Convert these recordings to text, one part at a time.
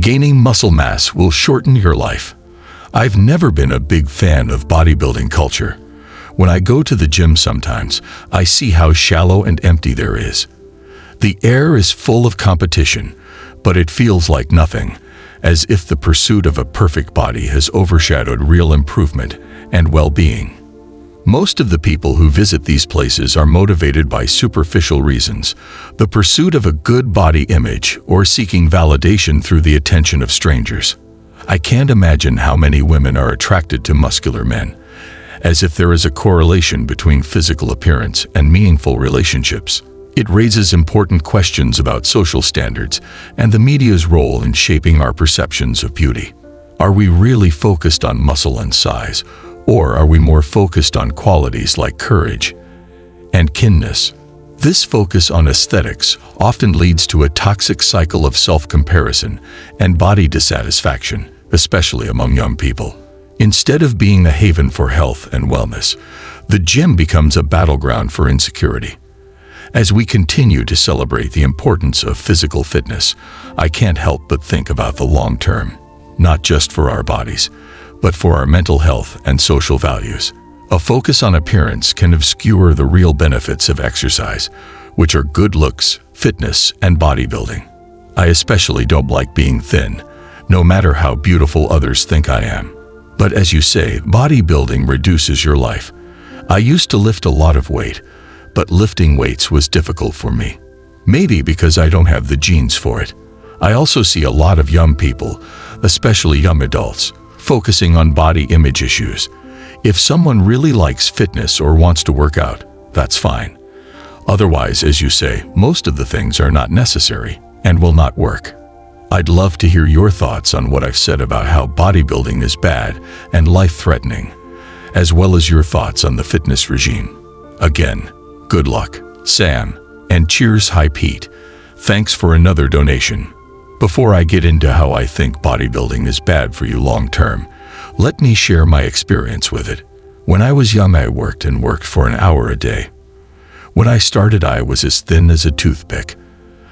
Gaining muscle mass will shorten your life. I've never been a big fan of bodybuilding culture. When I go to the gym sometimes, I see how shallow and empty there is. The air is full of competition, but it feels like nothing, as if the pursuit of a perfect body has overshadowed real improvement and well-being. Most of the people who visit these places are motivated by superficial reasons, the pursuit of a good body image or seeking validation through the attention of strangers. I can't imagine how many women are attracted to muscular men, as if there is a correlation between physical appearance and meaningful relationships. It raises important questions about social standards and the media's role in shaping our perceptions of beauty. Are we really focused on muscle and size, or are we more focused on qualities like courage and kindness? This focus on aesthetics often leads to a toxic cycle of self-comparison and body dissatisfaction, especially among young people. Instead of being a haven for health and wellness, the gym becomes a battleground for insecurity. As we continue to celebrate the importance of physical fitness, I can't help but think about the long term, not just for our bodies, but for our mental health and social values. A focus on appearance can obscure the real benefits of exercise, which are good looks, fitness, and bodybuilding. I especially don't like being thin, no matter how beautiful others think I am. But as you say, bodybuilding reduces your life. I used to lift a lot of weight, but lifting weights was difficult for me. Maybe because I don't have the genes for it. I also see a lot of young people, especially young adults, focusing on body image issues. If someone really likes fitness or wants to work out, that's fine. Otherwise, as you say, most of the things are not necessary and will not work. I'd love to hear your thoughts on what I've said about how bodybuilding is bad and life-threatening, as well as your thoughts on the fitness regime. Again, good luck, Sam, and cheers, Hi Pete. Thanks for another donation. Before I get into how I think bodybuilding is bad for you long-term, let me share my experience with it. When I was young, I worked for an hour a day. When I started, I was as thin as a toothpick.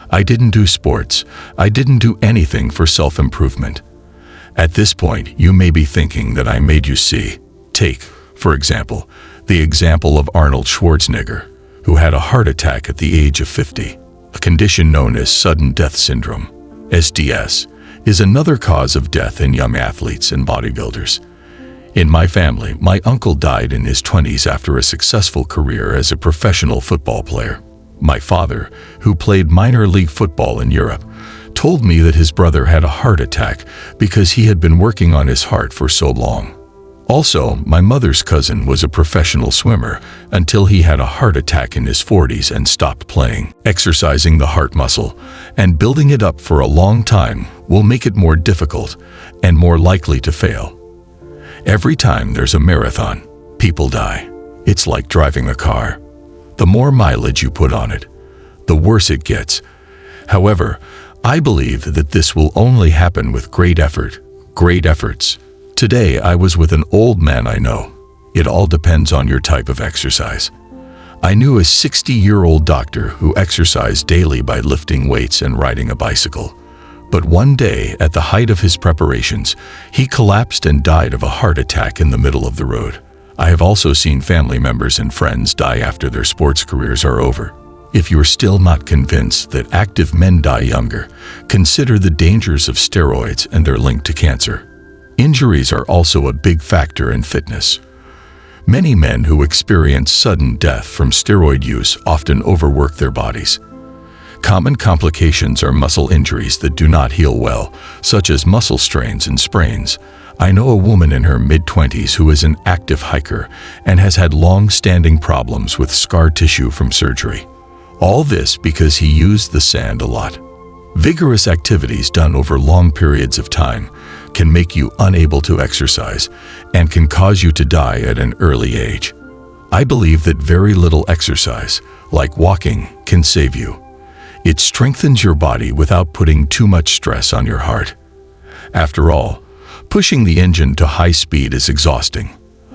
I didn't do sports. I didn't do anything for self-improvement. At this point, you may be thinking that I made you see. Take, for example, the example of Arnold Schwarzenegger, who had a heart attack at the age of 50. A condition known as sudden death syndrome, SDS, is another cause of death in young athletes and bodybuilders. In my family, my uncle died in his 20s after a successful career as a professional football player. My father, who played minor league football in Europe, told me that his brother had a heart attack because he had been working on his heart for so long. Also, my mother's cousin was a professional swimmer until he had a heart attack in his 40s and stopped playing. Exercising the heart muscle and building it up for a long time will make it more difficult and more likely to fail. Every time there's a marathon, people die. It's like driving a car. The more mileage you put on it, the worse it gets. However, I believe that this will only happen with great efforts. Today, I was with an old man I know. It all depends on your type of exercise. I knew a 60-year-old doctor who exercised daily by lifting weights and riding a bicycle. But one day, at the height of his preparations, he collapsed and died of a heart attack in the middle of the road. I have also seen family members and friends die after their sports careers are over. If you're still not convinced that active men die younger, consider the dangers of steroids and their link to cancer. Injuries are also a big factor in fitness. Many men who experience sudden death from steroid use often overwork their bodies. Common complications are muscle injuries that do not heal well, such as muscle strains and sprains. I know a woman in her mid-20s who is an active hiker and has had long-standing problems with scar tissue from surgery. All this because he used the sand a lot. Vigorous activities done over long periods of time can make you unable to exercise and can cause you to die at an early age. I believe that very little exercise, like walking, can save you. It strengthens your body without putting too much stress on your heart. After all, pushing the engine to high speed is exhausting.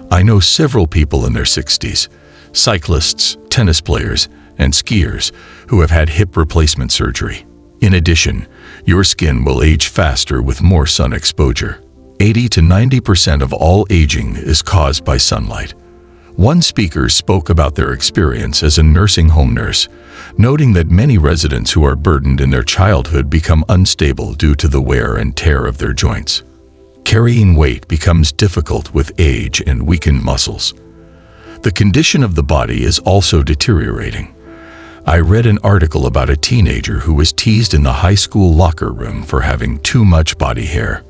I know several people in their 60s, cyclists, tennis players, and skiers who have had hip replacement surgery. In addition, your skin will age faster with more sun exposure. 80 to 90% of all aging is caused by sunlight. One speaker spoke about their experience as a nursing home nurse, noting that many residents who are burdened in their childhood become unstable due to the wear and tear of their joints. Carrying weight becomes difficult with age and weakened muscles. The condition of the body is also deteriorating. I read an article about a teenager who was teased in the high school locker room for having too much body hair.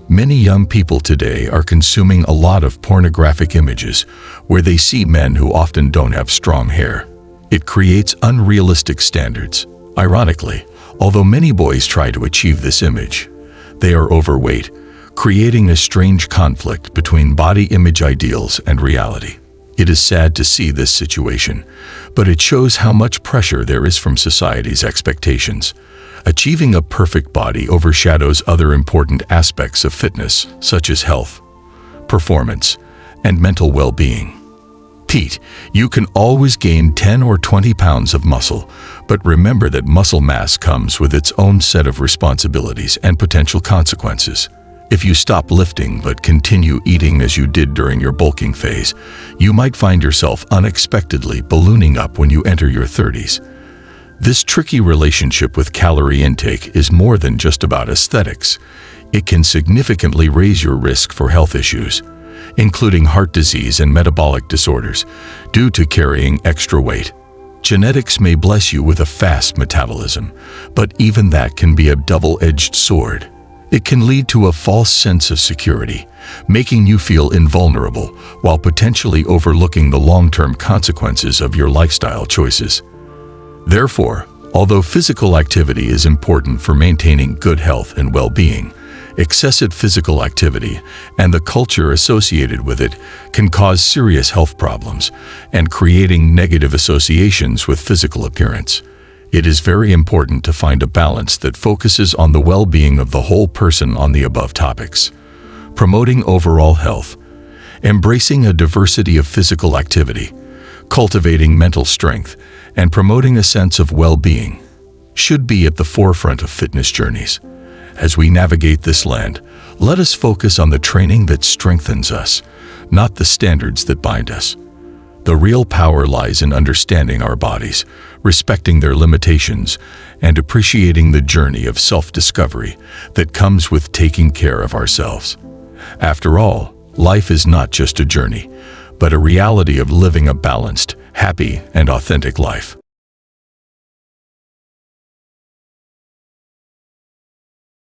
Many young people today are consuming a lot of pornographic images where they see men who often don't have strong hair. It creates unrealistic standards. Ironically, although many boys try to achieve this image, they are overweight, creating a strange conflict between body image ideals and reality. It is sad to see this situation, but it shows how much pressure there is from society's expectations. Achieving a perfect body overshadows other important aspects of fitness, such as health, performance, and mental well-being. Pete, you can always gain 10 or 20 pounds of muscle, but remember that muscle mass comes with its own set of responsibilities and potential consequences. If you stop lifting but continue eating as you did during your bulking phase, you might find yourself unexpectedly ballooning up when you enter your 30s. This tricky relationship with calorie intake is more than just about aesthetics. It can significantly raise your risk for health issues, including heart disease and metabolic disorders, due to carrying extra weight. Genetics may bless you with a fast metabolism, but even that can be a double-edged sword. It can lead to a false sense of security, making you feel invulnerable while potentially overlooking the long-term consequences of your lifestyle choices. Therefore, although physical activity is important for maintaining good health and well-being, excessive physical activity and the culture associated with it can cause serious health problems and creating negative associations with physical appearance. It is very important to find a balance that focuses on the well-being of the whole person on the above topics. Promoting overall health, embracing a diversity of physical activity, cultivating mental strength, and promoting a sense of well-being should be at the forefront of fitness journeys. As we navigate this land, let us focus on the training that strengthens us, not the standards that bind us. The real power lies in understanding our bodies, respecting their limitations, and appreciating the journey of self-discovery that comes with taking care of ourselves. After all, life is not just a journey, but a reality of living a balanced, happy, and authentic life.